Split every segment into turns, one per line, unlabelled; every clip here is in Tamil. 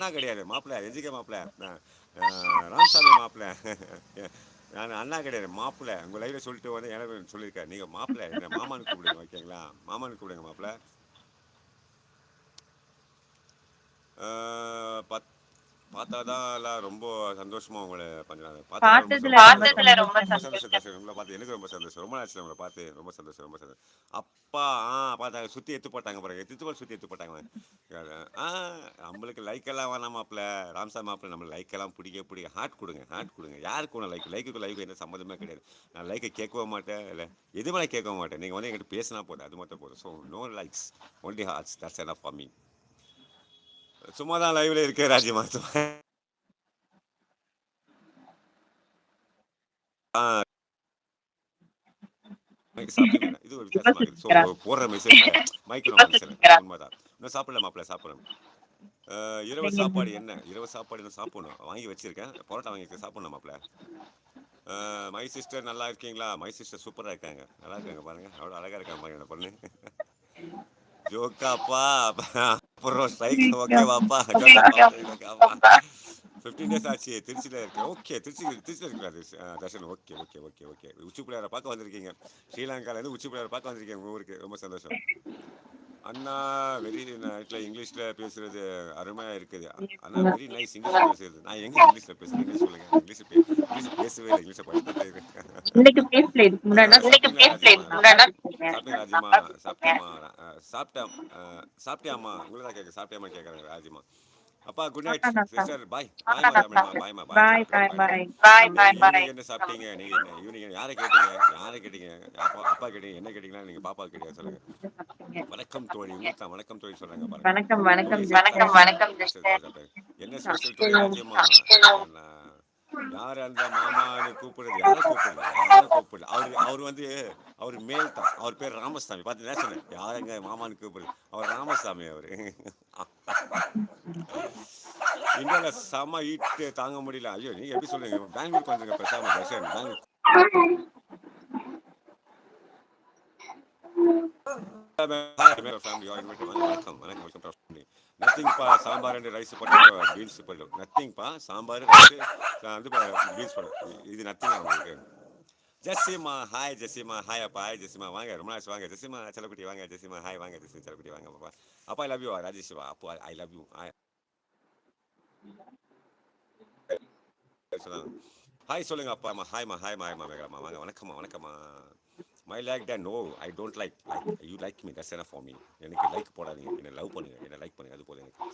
அண்ணா கிடையாது மாப்பிள்ள எஜிகே மாப்பிள்ள ராமசாமி மாப்பிள்ள நான் அண்ணா கிடையாது மாப்பிள்ள உங்கள் லைவில் சொல்லிட்டு வந்து எனக்கு சொல்லியிருக்கேன் நீங்கள் மாப்பிள்ள என்ன மாமான்னு கூப்பிடுங்க ஓகேங்களா மாமான்னு கூப்பிடுங்க மாப்பிள்ள பத் பார்த்தா தான் எல்லாம் ரொம்ப சந்தோஷமாக உங்களை பண்ணுறாங்க பார்த்ததில் ரொம்ப ரொம்ப சந்தோஷம் தர்ஷன் உங்களை பார்த்து எனக்கு ரொம்ப சந்தோஷம் ரொம்ப நாள் உங்களை பார்த்து ரொம்ப சந்தோஷம் ரொம்ப சந்தோஷம் அப்பா பார்த்தாங்க சுற்றி எடுத்து போட்டாங்க பாருங்க சுற்றி எடுத்து போட்டாங்க ஆ நம்மளுக்கு லைக் எல்லாம் வேணாம் மாப்பிள்ள ராம்சா மாப்பிள்ள நம்மளுக்கு லைக் எல்லாம் பிடிக்க ஹார்ட் கொடுங்க யாருக்கு ஒன்று லைக்கு எந்த சம்மந்தமே கிடையாது நான் லைக்கை கேட்கவும் மாட்டேன் இல்லை எதுவுமே கேட்கவும் மாட்டேன் நீங்கள் வந்து எங்கிட்ட பேசினா போதும் அது மட்டும் போதும் so no likes only hearts that's enough for me சும்மா தான் லைவ்ல இருக்கேன் ராஜிமா சாப்பிட்டீங்க இது ஒரு வித்தியாசமா இருக்குது ஸோ போடுற மெசேஜ் மைக்கு நான் பேசுறேன் உண்மைதான் இன்னும் சாப்பிடல மாப்பிள்ள சாப்பிடணும் இரவு சாப்பாடு என்ன சாப்பிடணும் வாங்கி வச்சிருக்கேன் பரோட்டா வாங்கி சாப்பிடணும் மாப்பிள்ள மை சிஸ்டர் நல்லா இருக்கீங்களா மை சிஸ்டர் சூப்பராக இருக்காங்க நல்லா இருக்காங்க பாருங்க அவ்வளோ அழகாக இருக்காங்க பாருங்க என்ன பொண்ணு ஜோக்காப்பா அப்புறம் ஸ்ட்ரைக் ஓகேவாப்பா ஜோக்காப்பா 15 days ஆச்சு திருச்சியில் இருக்கேன் ஓகே திருச்சியில் இருக்கிறாரு தர்ஷன் ஓகே உச்சி பிள்ளையாரை பார்க்க வந்திருக்கீங்க ஸ்ரீலங்காலேருந்து உச்சி பிள்ளையாரை பார்க்க வந்திருக்கீங்க உங்கள் ஊருக்கு ரொம்ப சந்தோஷம் அண்ணா வெரி நைட்டில் இங்கிலீஷில் பேசுகிறது அருமையாக இருக்குது அண்ணா வெரி நைஸ் இங்கிலீஷில் பேசுகிறது நான் எங்கே இங்கிலீஷில் பேசுகிறேன் இங்கிலீஷ் சொல்லுங்கள் இங்கிலீஷ் பேசவே இல்லை இங்கிலீஷை படித்த தெரியுது சாப்பிட்டேன் ராஜிமா சாப்பிட்டியாம்மா உங்களை தான் கேட்க சாப்பிட்டியாமா கேட்குறாங்க ராஜிமா அப்பா குட் நைட் சிஸ்டர் பாய் பாய்மா தமிழ்மா பாய் ஈவினிங் என்ன சாப்பிட்டீங்க நீங்க என்ன ஈவினிங் யாரை கேட்டீங்க அப்பா கேட்டீங்க என்ன கேட்டீங்கன்னா நீங்க பாப்பா கேட்டீங்க சொல்லுங்க வணக்கம் தோழி உங்களுக்கு தான் வணக்கம் தோழி சொல்றாங்க பாருங்க வணக்கம் என்ன ஸ்பெஷல் டுடே ராஜ்யமா யார் அந்த மாமான்னு கூப்பிடுறது யாரை கூப்பிடல அவர் வந்து அவர் மேல் தான் அவர் பேர் ராமசாமி பார்த்தீங்கன்னா சொன்னேன் யாருங்க மாமான்னு கூப்பிடுறது அவர் ராமசாமி அவர் இந்தியாவில் செம ஹீட்டு தாங்க முடியல ஐயோ நீங்க எப்படி சொல்லுங்க பெங்களூருக்கு வந்துருங்க பேசாம தர்ஷன் பெங்களூர் நத்திங்ப்பா சாம்பார் அண்ட் ரைஸ் போட்டு பீன்ஸ் போட்டு நத்திங்ப்பா சாம்பார் ரைஸ் வந்து பீன்ஸ் போடும் இது நத்திங் உங்களுக்கு ஜெசிமா ஹாய் ஜெசிமா ஹாய் அப்பா ஹாய் ஜெசிமா வாங்க ரொம்ப நாள் வாங்க ஜெசிமா செல்லக்குட்டி வாங்க ஜெசிமா ஹாய் வாங்க ஜெசிமா செல்லக்குட்டி வாங்க பாப்பா அப்பா ஐ லவ் யூ ராஜேஷ்வா அப்பா ஐ லவ் யூ ஹாய் சொல்லுங்க அப்பா ஹாய்மா மேகலாமா வாங்க வணக்கம்மா my like that no I don't like you like me that's enough for me எனக்கு லைக் போடாதீங்க என்ன லவ் பண்ணுங்க என்ன லைக் பண்ணுங்க அது போதும் எனக்கு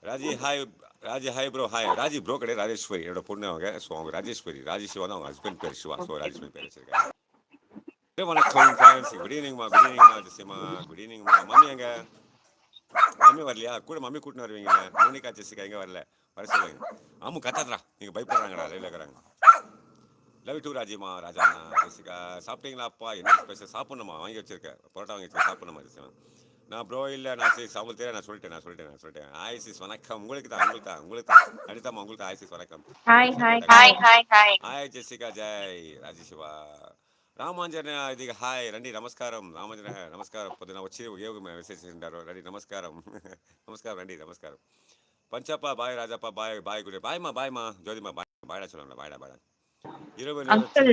Raji hi bro hi Raji bro கிடையாது ராஜேஸ்வரி என்னோட பொண்ணு அவங்க ஸோ அவங்க ராஜேஸ்வரி வந்து அவங்க ஹஸ்பண்ட் பேர் சிவா ஸோ ராஜேஸ்வரி பேர் வச்சிருக்காங்க வணக்கம் ஃப்ரெண்ட்ஸ் குட் ஈவினிங்மா ஜெசிமா குட் ஈவினிங்மா மம்மி எங்க மம்மி வரலையா கூட மம்மி கூட்டின்னு வருவீங்களா மோனிகா ஜெசிகா எங்கே வர சொல்லுங்க ஆமாம் கத்தாதரா நீங்கள் பயப்படுறாங்கடா லைவில் இருக்கிறாங்க லவ் டூ ராஜிமா ராஜாண்ணா ஜெசிகா சாப்பிட்டீங்களா அப்பா என்ன ஸ்பெஷல் சாப்பிட்ணுமா வாங்கி வச்சிருக்கேன் பரோட்டா வாங்கி வச்சு சாப்பிட்ணுமா ஜெசிமா நான் ப்ரோ இல்லை நான் சரி சாப்பிட்டு நான் சொல்லிட்டேன் ஆயிசிஸ் வணக்கம் உங்களுக்கு தான் அடித்தாமா உங்களுக்கு ஆயிசிஸ் வணக்கம் ஹாய் ஜெசிகா ஜெய் ராஜேஷ்வா రామాంజన ఇది హాయ్ రండి నమస్కారం రామాంజన నమస్కారం పొద్దున వచ్చి యోగ మెసేజ్ చేసింటారు రండి నమస్కారం రండి నమస్కారం పంచప్ప బాయ్ రాజప్ప బాయ్ గుడి బాయ్ మా జ్యోతిమా బాయ్ சொல்லலாம் பாய்டா இரவு நேரத்தில்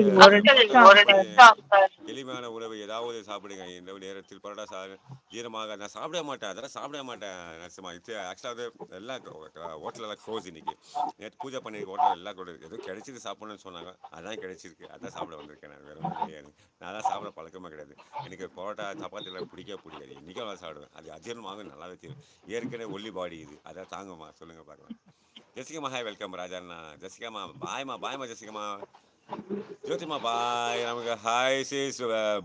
எளிமையான உணவு ஏதாவது சாப்பிடுங்க இரவு நேரத்தில் பரோட்டா ஜீரமாக நான் சாப்பிட மாட்டேன் நரசிம்மா இது ஆக்சுவலாக எல்லாம் ஹோட்டலெல்லாம் க்ளோஸ் இன்னைக்கு நேற்று பூஜை பண்ணி ஹோட்டல் எல்லாம் கூட ஏதோ கிடைச்சிது சாப்பிடணும்னு சொன்னாங்க அதான் கிடைச்சிருக்கு அதான் சாப்பிட வந்திருக்கேன் நான் வேறு ஒன்றும் கிடையாது நான் தான் சாப்பிட பழக்கமாக கிடையாது எனக்கு பரோட்டா சப்பாத்திலாம் பிடிக்காது இன்றைக்கும் நான் சாப்பிடுவேன் அது அஜீரணமாக நல்லாவே தெரியும் ஏற்கனவே ஒல்லி பாடி இது அதான் தாங்குமா சொல்லுங்கள் பார்க்கலாம் ஜெசிகம்மா ஹாய் வெல்கம் ராஜாண்ணா ஜெசிகம்மா பாய்மா ஜெசிகம்மா ஜோதிமா பாய் நமக்கு ஹாய் சீஸ்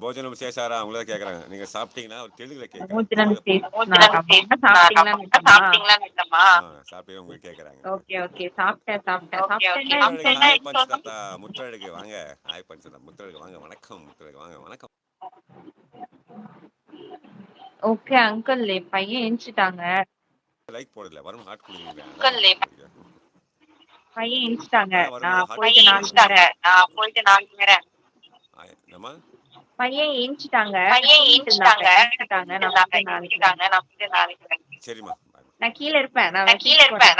போஜனம் சேஷாரா அவங்கள கேட்குறாங்க நீங்கள் சாப்பிட்டீங்கன்னா ஒரு தெலுங்குல கேட்குறாங்க சாப்பிட்டீங்க உங்களுக்கு கேட்குறாங்க ஹாய் பஞ்சு தாத்தா முத்தழகு வாங்க ஹாய் பஞ்சு தாத்தா முத்தழகு வாங்க வணக்கம் முத்தழகு வாங்க வணக்கம்
ஓகே அங்கிள் பையன் எந்திச்சிட்டாங்க
லைக் போடல வரும் ஹார்ட் கொடுக்குறீங்களா
பையன் எந்திச்சிட்டாங்க நான்
போயிட்டு நாளைக்கு வரேன் என்னம்மா
பையன் எந்திச்சிட்டாங்க
சரிம்மா
நான் கீழ இருப்பேன். நான்
நான் கீழ
மெசேஜ்
இருப்பேன்.
போடுறேன்.